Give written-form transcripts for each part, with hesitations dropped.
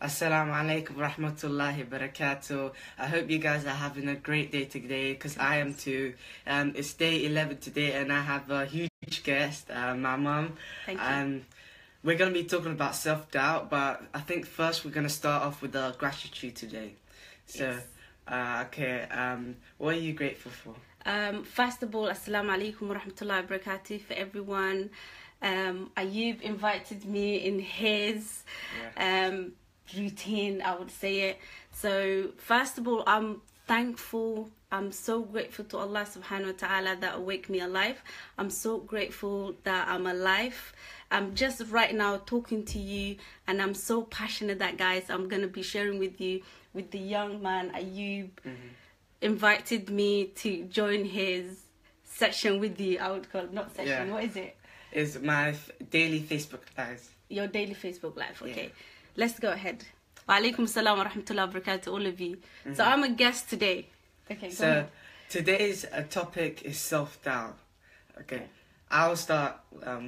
Assalamu alaikum rahmatullahi barakatuh. I hope you guys are having a great day today, because I am too. It's day 11 today and I have a huge guest, my mum. Thank you. We're going to be talking about self-doubt, but I think first we're going to start off with the gratitude today. So, Yes. What are you grateful for? First of all, Assalamu alaikum wa rahmatullahi wa barakatuh for everyone. Ayub invited me in his routine, I would say it. So first of all, I'm thankful. I'm so grateful to Allah subhanahu wa ta'ala that awake me alive. I'm so grateful that I'm alive. I'm just right now talking to you, and I'm so passionate that, guys, I'm going to be sharing with you, with the young man Ayub. Invited me to join his session with you. I would call it, not session, what is it? It's my daily Facebook live. Your daily Facebook live, okay. Yeah. Let's go ahead. Wa alaikum salam wa rahmatullahi wa barakatuh, all of you. So I'm a guest today. Okay, go ahead. Today's topic is self-doubt. Okay. I'll start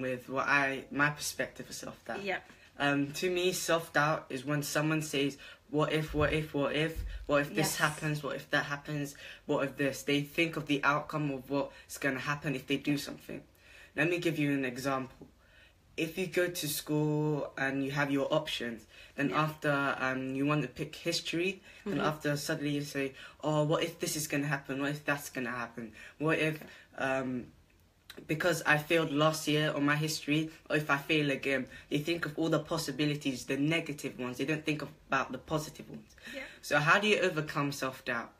with my perspective of self-doubt. Yeah. To me, self-doubt is when someone says, what if this happens, what if that happens, what if this? They think of the outcome of what's going to happen if they do something. Let me give you an example. If you go to school and you have your options, then after you want to pick history, and after suddenly you say, oh, what if this is going to happen, what if that's going to happen, what if... because I failed last year on my history, or if I fail again, they think of all the possibilities, the negative ones. They don't think about the positive ones. Yeah. So how do you overcome self-doubt?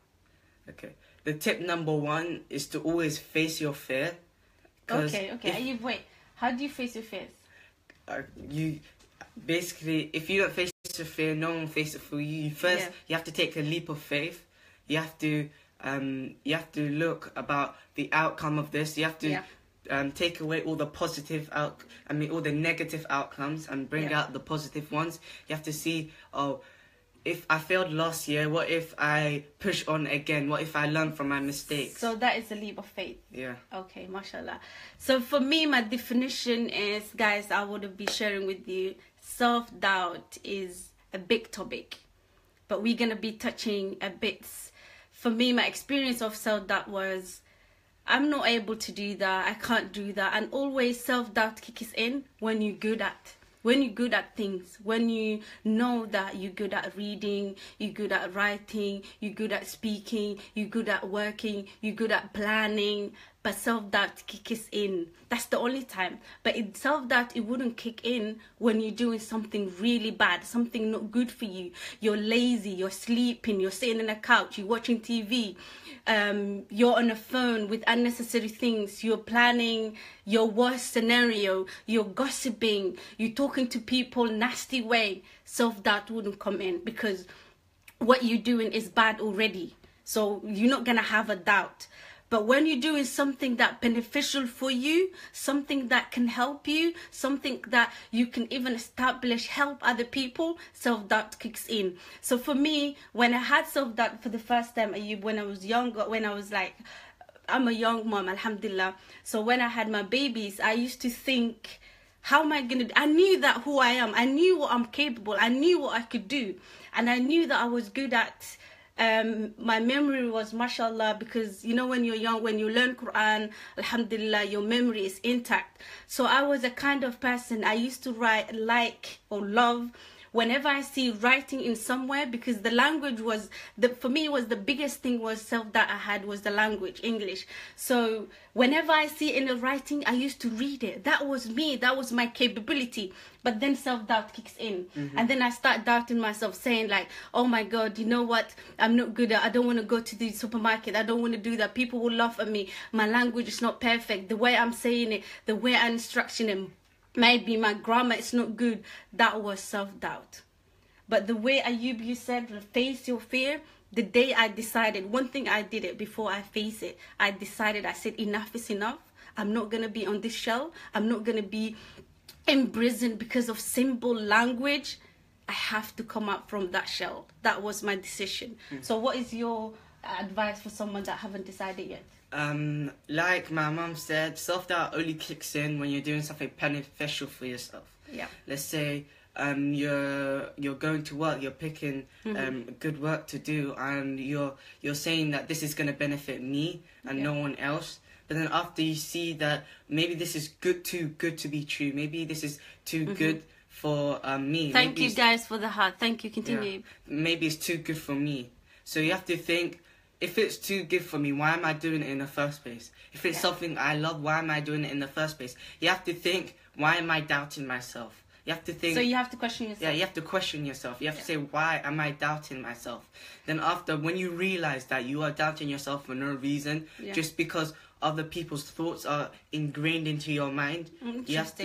Okay. The tip number one is to always face your fear. Okay. Wait. How do you face your fears? If you don't face your fear, no one will face it for you. First, you have to take a leap of faith. You have to look about the outcome of this. You have to take away all the all the negative outcomes and bring out the positive ones. You have to see, if I failed last year, what if I push on again? What if I learn from my mistakes? So that is a leap of faith. Yeah. Okay, mashallah. So for me, my definition is, guys, I would be sharing with you, self-doubt is a big topic, but we're going to be touching a bit. For me, my experience of self-doubt was, I'm not able to do that, I can't do that. And always self-doubt kicks in when you're good at things, when you know that you're good at reading, you're good at writing, you're good at speaking, you're good at working, you're good at planning, but self-doubt kicks in. That's the only time. But self-doubt, it wouldn't kick in when you're doing something really bad, something not good for you. You're lazy, you're sleeping, you're sitting on a couch, you're watching TV, you're on a phone with unnecessary things, you're planning your worst scenario, you're gossiping, you're talking to people nasty way. Self-doubt wouldn't come in, because what you're doing is bad already. So you're not going to have a doubt. But when you're doing something that's beneficial for you, something that can help you, something that you can even help other people, self-doubt kicks in. So for me, when I had self-doubt for the first time, when I was younger, I'm a young mom, alhamdulillah. So when I had my babies, I used to think, how am I going to... I knew that who I am. I knew what I'm capable. I knew what I could do. And I knew that I was good at... my memory was mashallah, because when you're young, when you learn Quran, alhamdulillah, your memory is intact. So I was a kind of person, I used to love whenever I see writing in somewhere, because the language was for me was the biggest thing, was self-doubt I had, was the language, English. So whenever I see in the writing, I used to read it. That was me, that was my capability. But then self-doubt kicks in. And then I start doubting myself, saying like, oh my God, you know what? I'm not good at, I don't want to go to the supermarket. I don't want to do that. People will laugh at me. My language is not perfect. The way I'm saying it, the way I'm instructing it, maybe my grammar is not good. That was self-doubt. But the way Ayub, you said, face your fear, the day I decided, one thing I did it before I face it, I said enough is enough. I'm not going to be on this shell. I'm not going to be imprisoned because of simple language. I have to come out from that shell. That was my decision. So what is your advice for someone that haven't decided yet? Like my mum said, self-doubt only kicks in when you're doing something beneficial for yourself. Yeah. Let's say you're going to work, you're picking good work to do, and you're saying that this is going to benefit me and no one else. But then after you see that maybe this is too good to be true, maybe this is too good for me. Thank you guys for the heart. Thank you. Continue. Yeah, maybe it's too good for me. So you have to think, if it's too good for me, why am I doing it in the first place? If it's something I love, why am I doing it in the first place? You have to think, why am I doubting myself? You have to think. So you have to question yourself. Yeah, you have to question yourself. You have to say, why am I doubting myself? Then after, when you realize that you are doubting yourself for no reason, just because other people's thoughts are ingrained into your mind, you have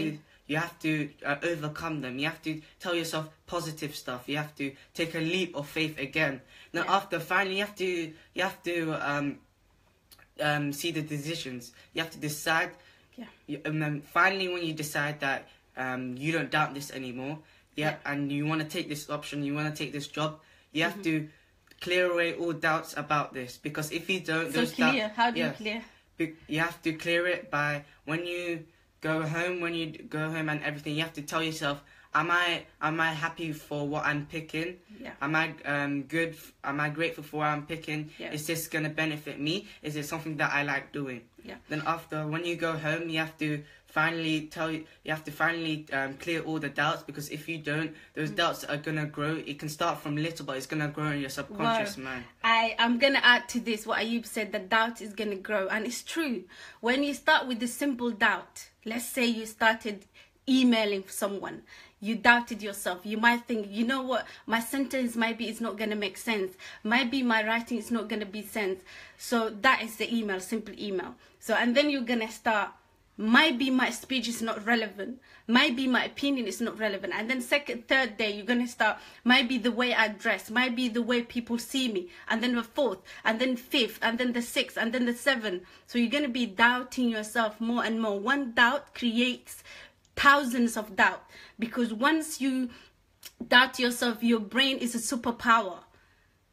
to overcome them. You have to tell yourself positive stuff. You have to take a leap of faith again. Now after, finally, you have to see the decisions. You have to decide. And then finally, when you decide that you don't doubt this anymore, and you want to take this option, you want to take this job, you have to clear away all doubts about this. Because if you don't, how do you clear? You have to clear it by when you go home and everything. You have to tell yourself, am I happy for what I'm picking? Am I good? Am I grateful for what I'm picking? Is this gonna benefit me? Is it something that I like doing? Then after, when you go home, you have to finally clear all the doubts, because if you don't, those doubts are gonna grow. It can start from little, but it's gonna grow in your subconscious mind. I'm gonna add to this what Ayub said, that doubt is gonna grow, and it's true. When you start with the simple doubt, let's say you started emailing someone, you doubted yourself. You might think, you know what, my sentence maybe is not going to make sense. Maybe my writing is not going to be sense. So that is the email, simple email. So, and then you're going to start, maybe my speech is not relevant. Maybe my opinion is not relevant. And then second, third day, you're going to start, maybe the way I dress, maybe the way people see me. And then the fourth, and then fifth, and then the sixth, and then the seventh. So you're going to be doubting yourself more and more. One doubt creates thousands of doubt, because once you doubt yourself, your brain is a superpower.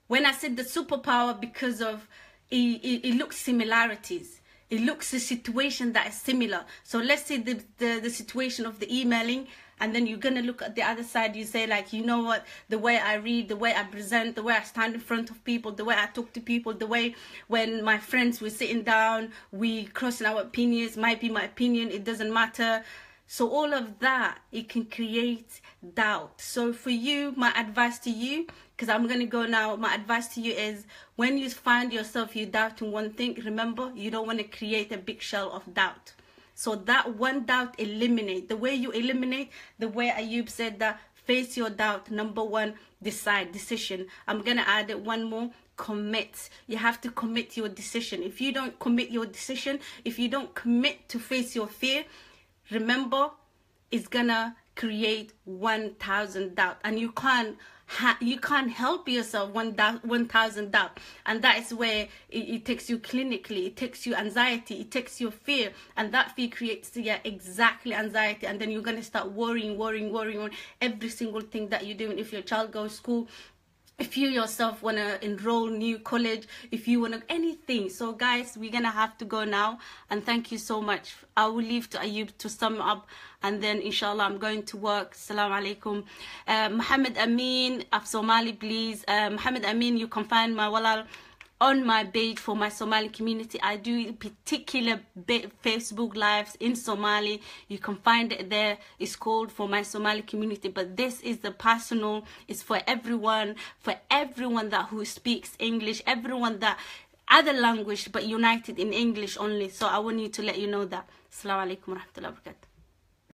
When I said the superpower, because of it looks similarities. It looks a situation that is similar. So let's say the situation of the emailing, and then you're gonna look at the other side. You say, like, you know what, the way I read, the way I present, the way I stand in front of people, the way I talk to people, the way when my friends were sitting down, we crossing our opinions, might be my opinion, it doesn't matter. So all of that, it can create doubt. So for you, my advice to you, because I'm going to go now, my advice to you is, when you find yourself you doubting one thing, remember, you don't want to create a big shell of doubt. So that one doubt, eliminate. The way you eliminate, the way Ayub said that, face your doubt. Number one, decision. I'm going to add it one more. Commit. You have to commit your decision. If you don't commit your decision, if you don't commit to face your fear, remember, it's gonna create 1,000 doubt, and you can't help yourself 1,000 doubt, and that is where it takes you clinically. It takes you anxiety. It takes you fear, and that fear creates exactly anxiety, and then you're gonna start worrying on every single thing that you're doing. If your child goes to school, if you yourself want to enroll new college, if you want to anything. So guys, we're going to have to go now. And thank you so much. I will leave to Ayub to sum up. And then inshallah, I'm going to work. Assalamu alaikum. Muhammad Amin of Somali, please. Muhammad Amin, you can find my walal on my page for my Somali community. I do particular Facebook lives in Somali. You can find it there. It's called For My Somali Community. But this is the personal. It's for everyone that who speaks English, everyone that other language but united in English only. So I want you to let you know that. Assalamu alaikum wa rahmatullahi wa barakatuh.